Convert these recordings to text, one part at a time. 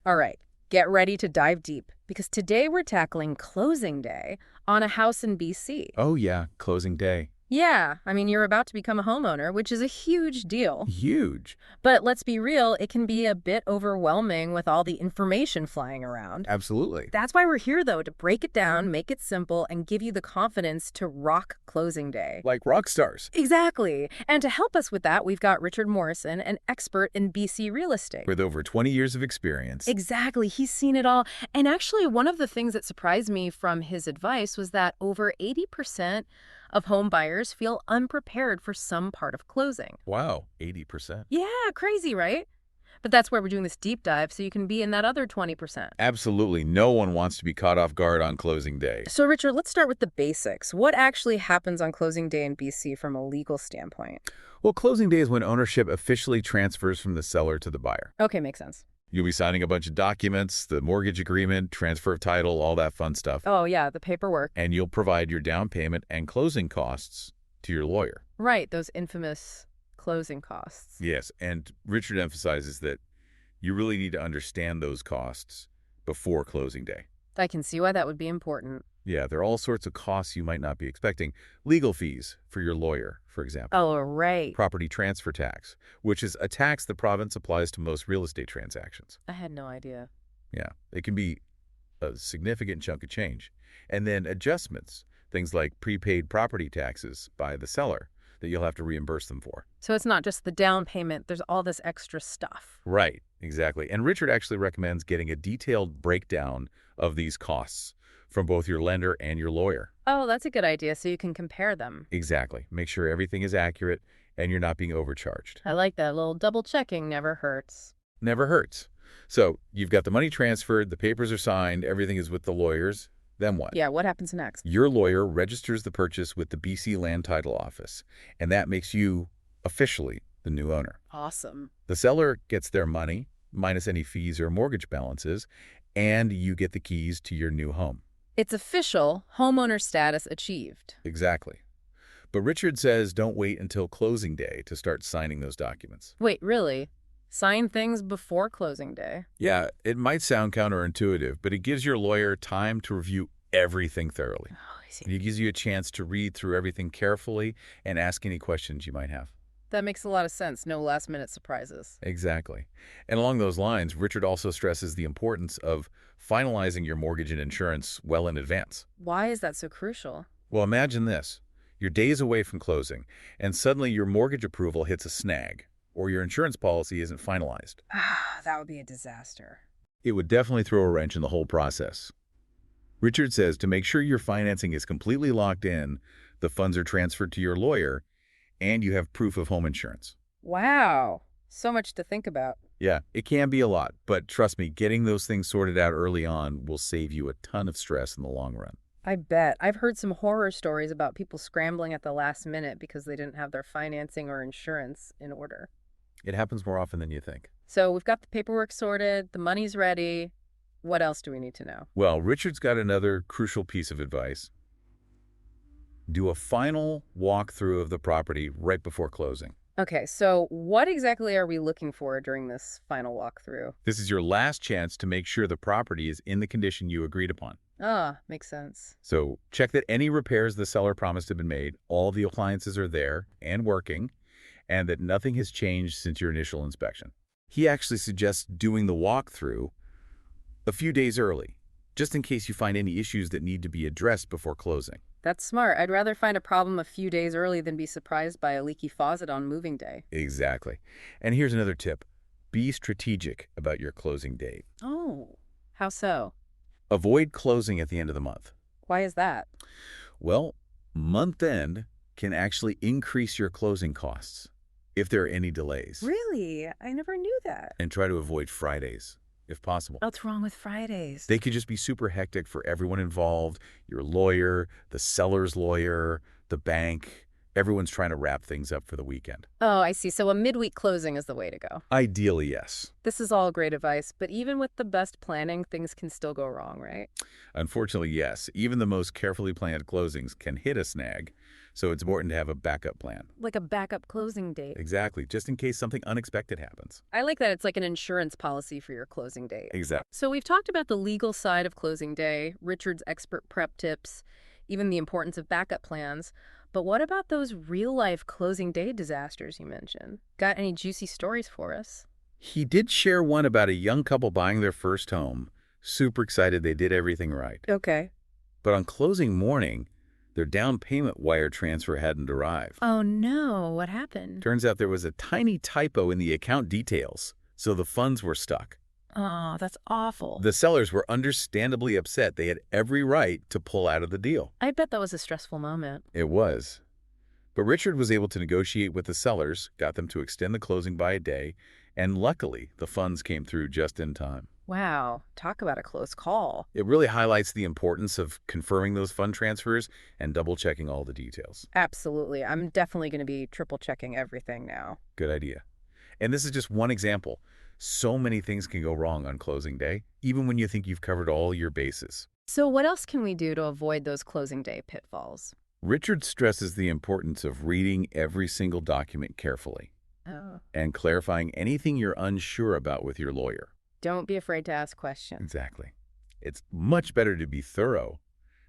All right, get ready to dive deep because today we're tackling closing day on a house in BC. Oh yeah, closing day. Yeah, I mean, you're about to become a homeowner, which is a huge deal. Huge. But let's be real, it can be a bit overwhelming with all the information flying around. Absolutely. That's why we're here, though, to break it down, make it simple, and give you the confidence to rock closing day. Like rock stars. Exactly. And to help us with that, we've got Richard Morrison, an expert in BC real estate. With over 20 years of experience. Exactly. He's seen it all. And actually, one of the things that surprised me from his advice was that over 80% of home buyers feel unprepared for some part of closing. Wow, 80%. Yeah, crazy, right? But that's why we're doing this deep dive, so you can be in that other 20%. Absolutely no one wants to be caught off guard on closing day. So, Richard, let's start with the basics. What actually happens on closing day in BC from a legal standpoint? Well, closing day is when ownership officially transfers from the seller to the buyer. Okay, makes sense. You'll be signing a bunch of documents, the mortgage agreement, transfer of title, all that fun stuff. Oh, yeah, the paperwork. And you'll provide your down payment and closing costs to your lawyer. Right, those infamous closing costs. Yes, and Richard emphasizes that you really need to understand those costs before closing day. I can see why that would be important. Yeah, there are all sorts of costs you might not be expecting. Legal fees for your lawyer, for example. Oh, right. Property transfer tax, which is a tax the province applies to most real estate transactions. I had no idea. Yeah, it can be a significant chunk of change. And then adjustments, things like prepaid property taxes by the seller that you'll have to reimburse them for. So it's not just the down payment, there's all this extra stuff. Right, exactly. And Richard actually recommends getting a detailed breakdown of these costs from both your lender and your lawyer. Oh, that's a good idea, so you can compare them. Exactly. Make sure everything is accurate and you're not being overcharged. I like that. A little double checking never hurts. Never hurts. So you've got the money transferred, the papers are signed, everything is with the lawyers. Then what? Yeah, what happens next? Your lawyer registers the purchase with the BC Land Title Office, and that makes you officially the new owner. Awesome. The seller gets their money, minus any fees or mortgage balances, and you get the keys to your new home. It's official, homeowner status achieved. Exactly. But Richard says don't wait until closing day to start signing those documents. Wait, really? Sign things before closing day? Yeah, it might sound counterintuitive, but it gives your lawyer time to review everything thoroughly. Oh, I see. It gives you a chance to read through everything carefully and ask any questions you might have. That makes a lot of sense. No last-minute surprises. Exactly. And along those lines, Richard also stresses the importance of finalizing your mortgage and insurance well in advance. Why is that so crucial? Well, imagine this. You're days away from closing, and suddenly your mortgage approval hits a snag, or your insurance policy isn't finalized. Ah, that would be a disaster. It would definitely throw a wrench in the whole process. Richard says to make sure your financing is completely locked in, the funds are transferred to your lawyer, and you have proof of home insurance. Wow. So much to think about. Yeah, it can be a lot, but trust me, getting those things sorted out early on will save you a ton of stress in the long run. I bet. I've heard some horror stories about people scrambling at the last minute because they didn't have their financing or insurance in order. It happens more often than you think. So we've got the paperwork sorted, the money's ready. What else do we need to know? Well, Richard's got another crucial piece of advice. Do a final walkthrough of the property right before closing. Okay, so what exactly are we looking for during this final walkthrough? This is your last chance to make sure the property is in the condition you agreed upon. Ah, makes sense. So check that any repairs the seller promised have been made, all the appliances are there and working, and that nothing has changed since your initial inspection. He actually suggests doing the walkthrough a few days early, just in case you find any issues that need to be addressed before closing. That's smart. I'd rather find a problem a few days early than be surprised by a leaky faucet on moving day. Exactly. And here's another tip. Be strategic about your closing date. Oh, how so? Avoid closing at the end of the month. Why is that? Well, month end can actually increase your closing costs if there are any delays. Really? I never knew that. And try to avoid Fridays, if possible. What's wrong with Fridays? They could just be super hectic for everyone involved, your lawyer, the seller's lawyer, the bank, Everyone's trying to wrap things up for the weekend. Oh, I see. So a midweek closing is the way to go. Ideally, yes. This is all great advice, but even with the best planning, things can still go wrong, right? Unfortunately, yes. Even the most carefully planned closings can hit a snag, so it's important to have a backup plan. Like a backup closing date. Exactly, just in case something unexpected happens. I like that it's like an insurance policy for your closing date. Exactly. So we've talked about the legal side of closing day, Richard's expert prep tips, even the importance of backup plans. But what about those real-life closing day disasters you mentioned? Got any juicy stories for us? He did share one about a young couple buying their first home, super excited they did everything right. Okay. But on closing morning, their down payment wire transfer hadn't arrived. Oh no, what happened? Turns out there was a tiny typo in the account details, so the funds were stuck. Oh, that's awful. The sellers were understandably upset. They had every right to pull out of the deal. I bet that was a stressful moment. It was. But Richard was able to negotiate with the sellers, got them to extend the closing by a day, and luckily, the funds came through just in time. Wow, talk about a close call. It really highlights the importance of confirming those fund transfers and double-checking all the details. Absolutely. I'm definitely going to be triple checking everything now. Good idea. And this is just one example. So many things can go wrong on closing day, even when you think you've covered all your bases. So what else can we do to avoid those closing day pitfalls? Richard stresses the importance of reading every single document carefully Oh. and clarifying anything you're unsure about with your lawyer. Don't be afraid to ask questions. Exactly. It's much better to be thorough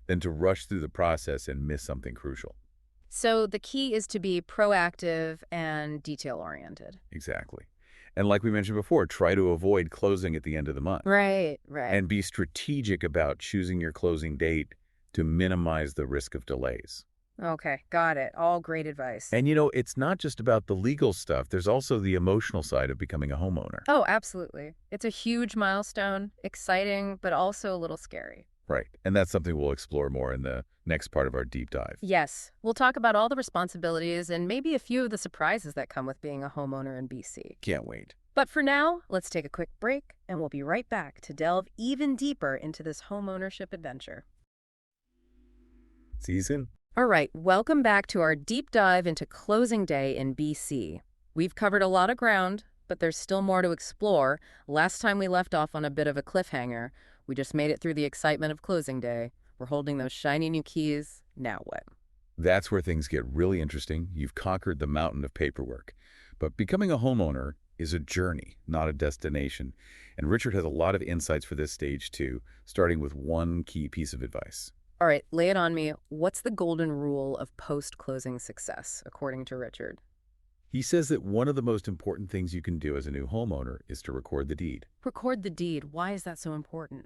than to rush through the process and miss something crucial. So the key is to be proactive and detail-oriented. Exactly. And like we mentioned before, try to avoid closing at the end of the month. Right. And be strategic about choosing your closing date to minimize the risk of delays. Okay, got it. All great advice. And it's not just about the legal stuff. There's also the emotional side of becoming a homeowner. Oh, absolutely. It's a huge milestone, exciting, but also a little scary. Right. And that's something we'll explore more in the next part of our deep dive. Yes, we'll talk about all the responsibilities and maybe a few of the surprises that come with being a homeowner in BC. Can't wait. But for now, let's take a quick break, and we'll be right back to delve even deeper into this homeownership adventure. Season? All right, welcome back to our deep dive into closing day in BC. We've covered a lot of ground, but there's still more to explore. Last time we left off on a bit of a cliffhanger. We just made it through the excitement of closing day. We're holding those shiny new keys. Now what? That's where things get really interesting. You've conquered the mountain of paperwork. But becoming a homeowner is a journey, not a destination. And Richard has a lot of insights for this stage too, starting with one key piece of advice. All right, lay it on me. What's the golden rule of post-closing success, according to Richard? He says that one of the most important things you can do as a new homeowner is to record the deed. Record the deed. Why is that so important?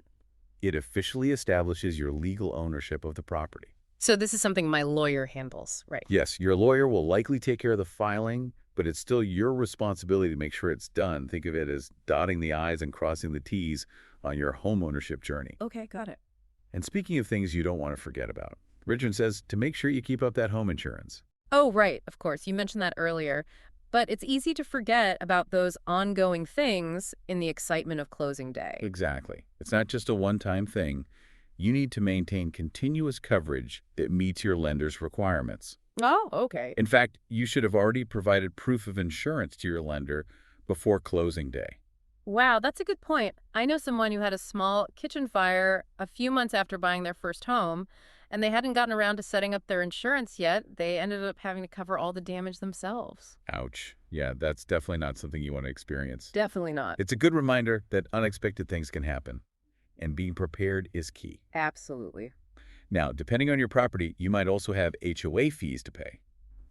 It officially establishes your legal ownership of the property. So this is something my lawyer handles, right? Yes, your lawyer will likely take care of the filing, but it's still your responsibility to make sure it's done. Think of it as dotting the I's and crossing the T's on your homeownership journey. Okay, got it. And speaking of things you don't want to forget about, Richard says to make sure you keep up that home insurance. Oh, right, of course. You mentioned that earlier. But it's easy to forget about those ongoing things in the excitement of closing day. Exactly. It's not just a one-time thing. You need to maintain continuous coverage that meets your lender's requirements. Oh, okay. In fact, you should have already provided proof of insurance to your lender before closing day. Wow, that's a good point. I know someone who had a small kitchen fire a few months after buying their first home, and they hadn't gotten around to setting up their insurance yet. They ended up having to cover all the damage themselves. Ouch. Yeah, that's definitely not something you want to experience. Definitely not. It's a good reminder that unexpected things can happen, and being prepared is key. Absolutely. Now, depending on your property, you might also have HOA fees to pay.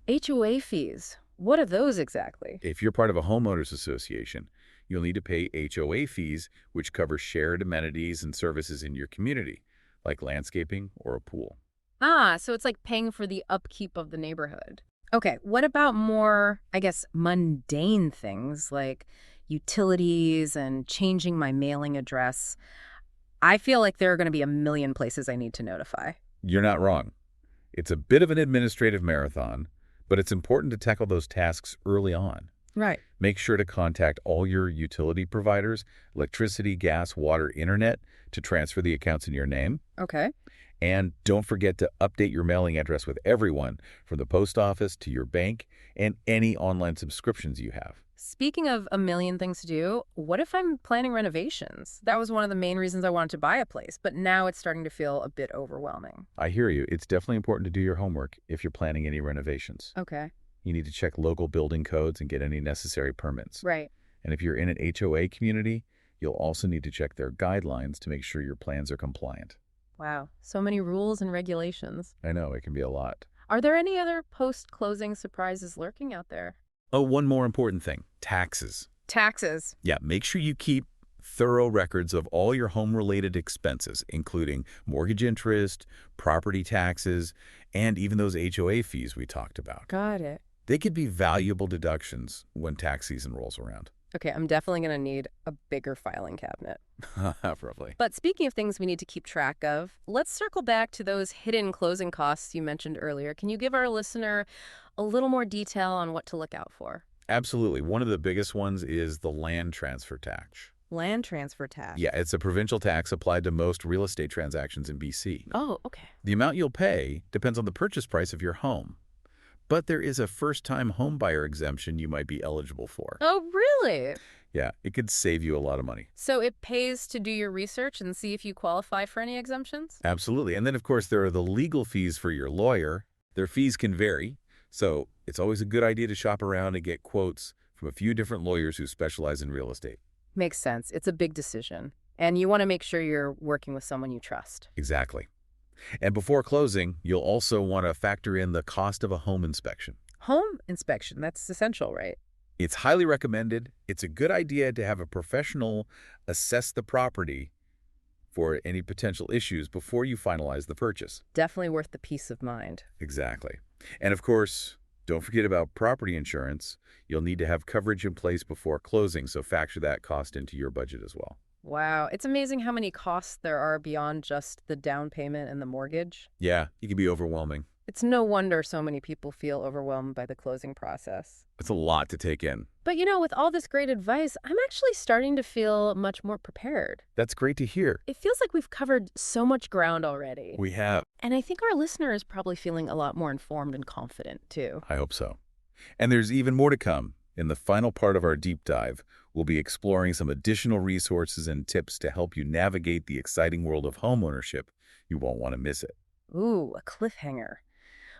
HOA fees. What are those exactly? If you're part of a homeowners association, you'll need to pay HOA fees, which cover shared amenities and services in your community, like landscaping or a pool. Ah, so it's like paying for the upkeep of the neighborhood. Okay, what about more, I guess, mundane things like utilities and changing my mailing address? I feel like there are going to be a million places I need to notify. You're not wrong. It's a bit of an administrative marathon, but it's important to tackle those tasks early on. Right. Make sure to contact all your utility providers, electricity, gas, water, internet, to transfer the accounts in your name. Okay. And don't forget to update your mailing address with everyone, from the post office to your bank and any online subscriptions you have. Speaking of a million things to do, what if I'm planning renovations? That was one of the main reasons I wanted to buy a place, but now it's starting to feel a bit overwhelming. I hear you. It's definitely important to do your homework if you're planning any renovations. Okay. You need to check local building codes and get any necessary permits. Right. And if you're in an HOA community, you'll also need to check their guidelines to make sure your plans are compliant. Wow. So many rules and regulations. I know, it can be a lot. Are there any other post-closing surprises lurking out there? Oh, one more important thing, taxes. Taxes. Yeah, make sure you keep thorough records of all your home-related expenses, including mortgage interest, property taxes, and even those HOA fees we talked about. Got it. They could be valuable deductions when tax season rolls around. Okay, I'm definitely going to need a bigger filing cabinet. Probably. But speaking of things we need to keep track of, let's circle back to those hidden closing costs you mentioned earlier. Can you give our listener a little more detail on what to look out for? Absolutely. One of the biggest ones is the land transfer tax. Land transfer tax. Yeah, it's a provincial tax applied to most real estate transactions in BC. Oh, okay. The amount you'll pay depends on the purchase price of your home. But there is a first-time homebuyer exemption you might be eligible for. Oh, really? Yeah, it could save you a lot of money. So it pays to do your research and see if you qualify for any exemptions? Absolutely. And then, of course, there are the legal fees for your lawyer. Their fees can vary, so it's always a good idea to shop around and get quotes from a few different lawyers who specialize in real estate. Makes sense. It's a big decision. And you want to make sure you're working with someone you trust. Exactly. And before closing, you'll also want to factor in the cost of a home inspection. Home inspection, that's essential, right? It's highly recommended. It's a good idea to have a professional assess the property for any potential issues before you finalize the purchase. Definitely worth the peace of mind. Exactly. And of course, don't forget about property insurance. You'll need to have coverage in place before closing, so factor that cost into your budget as well. Wow, it's amazing how many costs there are beyond just the down payment and the mortgage. Yeah, it can be overwhelming. It's no wonder so many people feel overwhelmed by the closing process. It's a lot to take in. But with all this great advice, I'm actually starting to feel much more prepared. That's great to hear. It feels like we've covered so much ground already. We have. And I think our listener is probably feeling a lot more informed and confident, too. I hope so. And there's even more to come. In the final part of our deep dive, we'll be exploring some additional resources and tips to help you navigate the exciting world of homeownership. You won't want to miss it. Ooh, a cliffhanger.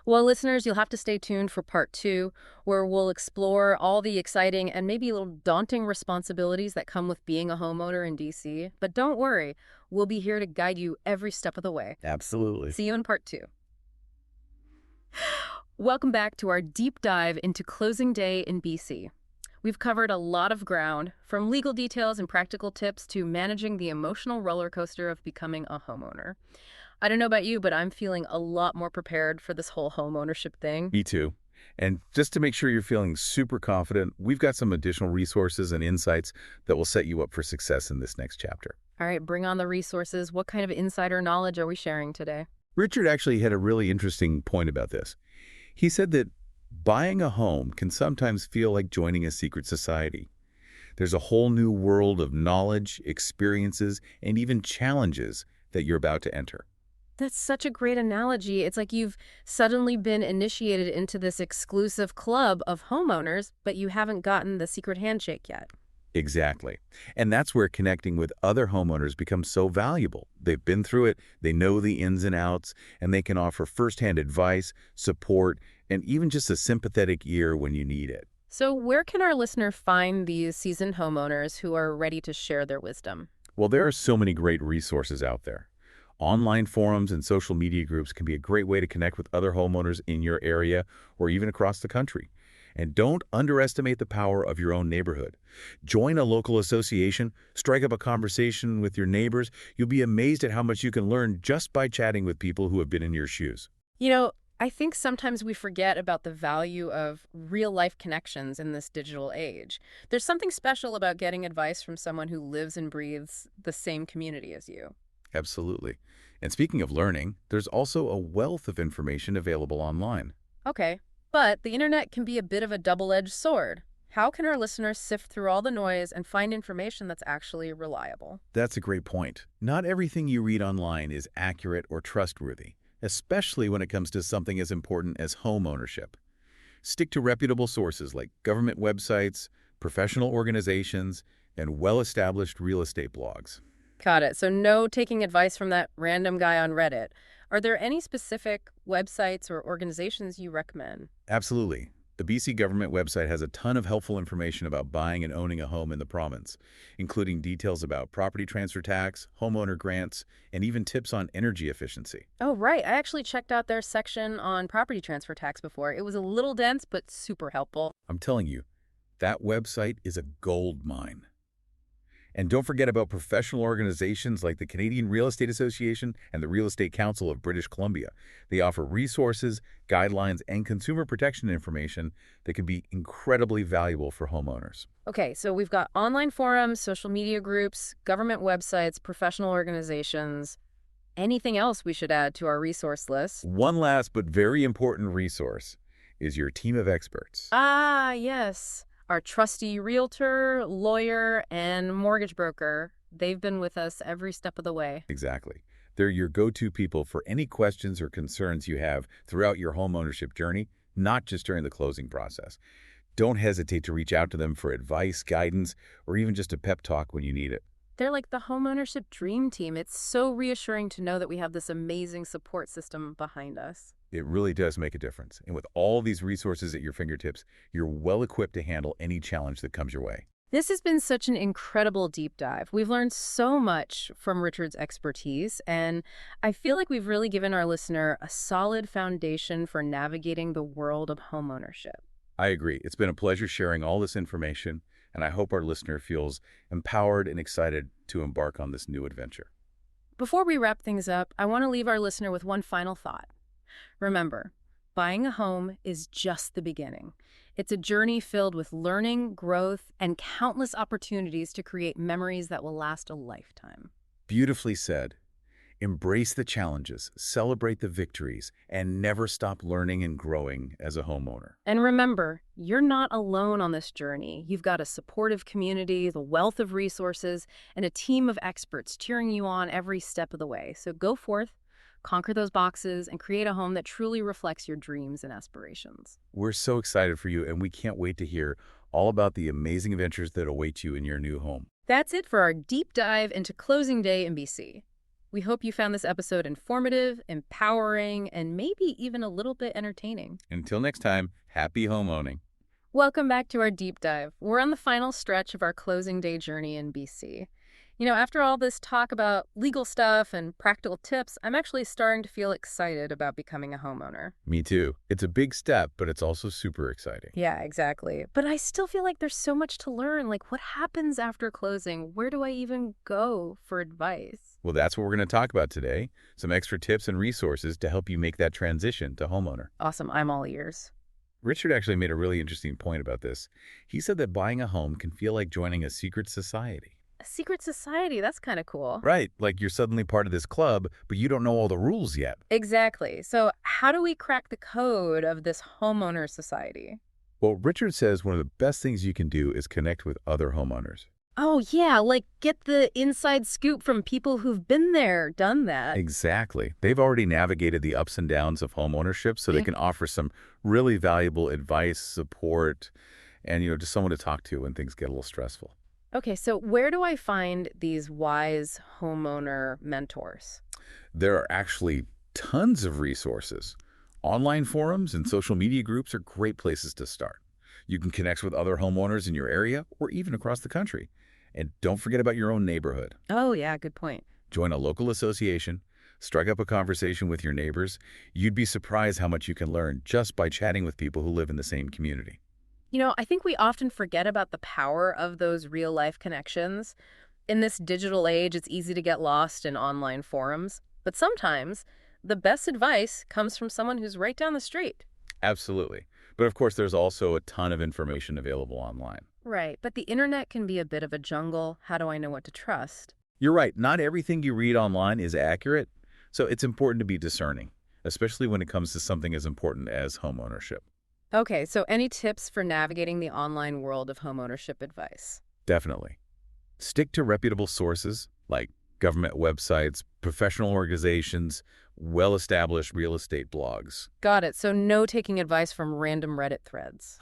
Well, listeners, you'll have to stay tuned for part 2, where we'll explore all the exciting and maybe a little daunting responsibilities that come with being a homeowner in DC. But don't worry, we'll be here to guide you every step of the way. Absolutely. See you in part 2. Welcome back to our deep dive into closing day in BC. We've covered a lot of ground, from legal details and practical tips to managing the emotional roller coaster of becoming a homeowner. I don't know about you, but I'm feeling a lot more prepared for this whole home ownership thing. Me too. And just to make sure you're feeling super confident, we've got some additional resources and insights that will set you up for success in this next chapter. All right, bring on the resources. What kind of insider knowledge are we sharing today? Richard actually had a really interesting point about this. He said that buying a home can sometimes feel like joining a secret society. There's a whole new world of knowledge, experiences, and even challenges that you're about to enter. That's such a great analogy. It's like you've suddenly been initiated into this exclusive club of homeowners, but you haven't gotten the secret handshake yet. Exactly. And that's where connecting with other homeowners becomes so valuable. They've been through it, they know the ins and outs, and they can offer firsthand advice, support, and even just a sympathetic ear when you need it. So where can our listener find these seasoned homeowners who are ready to share their wisdom? Well, there are so many great resources out there. Online forums and social media groups can be a great way to connect with other homeowners in your area or even across the country. And don't underestimate the power of your own neighborhood. Join a local association, strike up a conversation with your neighbors. You'll be amazed at how much you can learn just by chatting with people who have been in your shoes. I think sometimes we forget about the value of real-life connections in this digital age. There's something special about getting advice from someone who lives and breathes the same community as you. Absolutely. And speaking of learning, there's also a wealth of information available online. Okay, but the internet can be a bit of a double-edged sword. How can our listeners sift through all the noise and find information that's actually reliable? That's a great point. Not everything you read online is accurate or trustworthy, especially when it comes to something as important as home ownership. Stick to reputable sources like government websites, professional organizations, and well-established real estate blogs. Got it. So no taking advice from that random guy on Reddit. Are there any specific websites or organizations you recommend? Absolutely. The BC government website has a ton of helpful information about buying and owning a home in the province, including details about property transfer tax, homeowner grants, and even tips on energy efficiency. Oh, right. I actually checked out their section on property transfer tax before. It was a little dense, but super helpful. I'm telling you, that website is a gold mine. And don't forget about professional organizations like the Canadian Real Estate Association and the Real Estate Council of British Columbia. They offer resources, guidelines, and consumer protection information that can be incredibly valuable for homeowners. Okay, so we've got online forums, social media groups, government websites, professional organizations. Anything else we should add to our resource list? One last but very important resource is your team of experts. Ah, yes. Our trusty realtor, lawyer, and mortgage broker. They've been with us every step of the way. Exactly. They're your go-to people for any questions or concerns you have throughout your homeownership journey, not just during the closing process. Don't hesitate to reach out to them for advice, guidance, or even just a pep talk when you need it. They're like the homeownership dream team. It's so reassuring to know that we have this amazing support system behind us. It really does make a difference. And with all these resources at your fingertips, you're well equipped to handle any challenge that comes your way. This has been such an incredible deep dive. We've learned so much from Richard's expertise, and I feel like we've really given our listener a solid foundation for navigating the world of homeownership. I agree. It's been a pleasure sharing all this information, and I hope our listener feels empowered and excited to embark on this new adventure. Before we wrap things up, I want to leave our listener with one final thought. Remember, buying a home is just the beginning. It's a journey filled with learning, growth, and countless opportunities to create memories that will last a lifetime. Beautifully said. Embrace the challenges, celebrate the victories, and never stop learning and growing as a homeowner. And remember, you're not alone on this journey. You've got a supportive community, the wealth of resources, and a team of experts cheering you on every step of the way. So go forth, conquer those boxes, and create a home that truly reflects your dreams and aspirations. We're so excited for you, and we can't wait to hear all about the amazing adventures that await you in your new home. That's it for our deep dive into closing day in BC. We hope you found this episode informative, empowering, and maybe even a little bit entertaining. Until next time, happy homeowning. Welcome back to our deep dive. We're on the final stretch of our closing day journey in BC. You know, after all this talk about legal stuff and practical tips, I'm actually starting to feel excited about becoming a homeowner. Me too. It's a big step, but it's also super exciting. Yeah, exactly. But I still feel like there's so much to learn. Like, what happens after closing? Where do I even go for advice? Well, that's what we're going to talk about today. Some extra tips and resources to help you make that transition to homeowner. Awesome. I'm all ears. Richard actually made a really interesting point about this. He said that buying a home can feel like joining a secret society. A secret society. That's kind of cool. Right, like you're suddenly part of this club, but you don't know all the rules yet. Exactly. So how do we crack the code of this homeowner society? Well, Richard says one of the best things you can do is connect with other homeowners. Oh, yeah, like get the inside scoop from people who've been there, done that. Exactly. They've already navigated the ups and downs of homeownership, so they can offer some really valuable advice, support, and, just someone to talk to when things get a little stressful. Okay, so where do I find these wise homeowner mentors? There are actually tons of resources. Online forums and social media groups are great places to start. You can connect with other homeowners in your area or even across the country. And don't forget about your own neighborhood. Oh, yeah, good point. Join a local association, strike up a conversation with your neighbors. You'd be surprised how much you can learn just by chatting with people who live in the same community. You know, I think we often forget about the power of those real-life connections. In this digital age, it's easy to get lost in online forums. But sometimes, the best advice comes from someone who's right down the street. Absolutely. But of course, there's also a ton of information available online. Right, but the internet can be a bit of a jungle. How do I know what to trust? You're right. Not everything you read online is accurate. So it's important to be discerning, especially when it comes to something as important as homeownership. Okay, so any tips for navigating the online world of homeownership advice? Definitely. Stick to reputable sources like government websites, professional organizations, well-established real estate blogs. Got it. So no taking advice from random Reddit threads.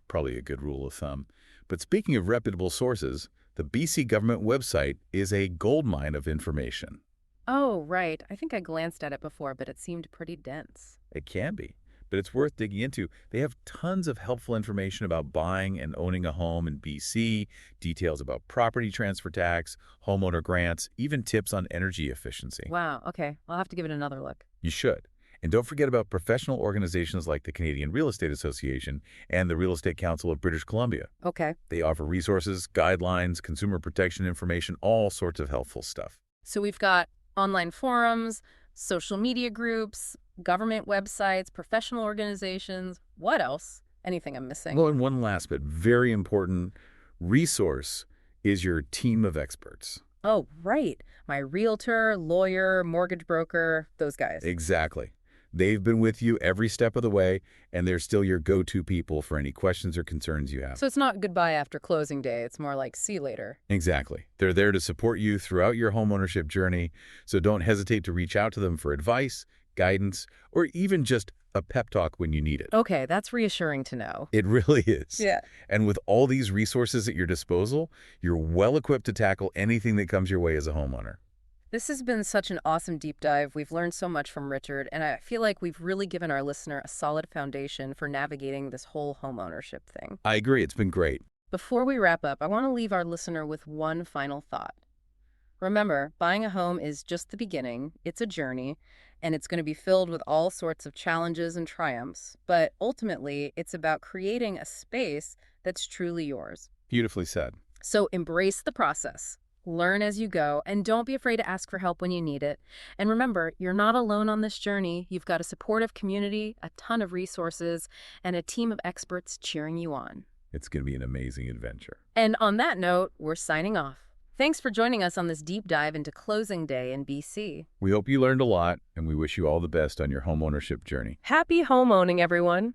Probably a good rule of thumb. But speaking of reputable sources, the BC government website is a goldmine of information. Oh, right. I think I glanced at it before, but it seemed pretty dense. It can be, but it's worth digging into. They have tons of helpful information about buying and owning a home in BC, details about property transfer tax, homeowner grants, even tips on energy efficiency. Wow, okay. I'll have to give it another look. You should. And don't forget about professional organizations like the Canadian Real Estate Association and the Real Estate Council of British Columbia. Okay. They offer resources, guidelines, consumer protection information, all sorts of helpful stuff. So we've got online forums, social media groups, government websites, professional organizations. What else? Anything I'm missing? Well, and one last but very important resource is your team of experts. Oh, right. My realtor, lawyer, mortgage broker, those guys. Exactly. They've been with you every step of the way, and they're still your go-to people for any questions or concerns you have. So it's not goodbye after closing day. It's more like see you later. Exactly. They're there to support you throughout your homeownership journey, so don't hesitate to reach out to them for advice, guidance, or even just a pep talk when you need it. Okay, that's reassuring to know. It really is. Yeah. And with all these resources at your disposal, you're well equipped to tackle anything that comes your way as a homeowner. This has been such an awesome deep dive. We've learned so much from Richard, and I feel like we've really given our listener a solid foundation for navigating this whole homeownership thing. I agree. It's been great. Before we wrap up, I want to leave our listener with one final thought. Remember, buying a home is just the beginning. It's a journey, and it's going to be filled with all sorts of challenges and triumphs. But ultimately, it's about creating a space that's truly yours. Beautifully said. So embrace the process. Learn as you go, and don't be afraid to ask for help when you need it. And remember, you're not alone on this journey. You've got a supportive community, a ton of resources, and a team of experts cheering you on. It's going to be an amazing adventure. And on that note, we're signing off. Thanks for joining us on this deep dive into closing day in BC. We hope you learned a lot, and we wish you all the best on your homeownership journey. Happy homeowning, everyone.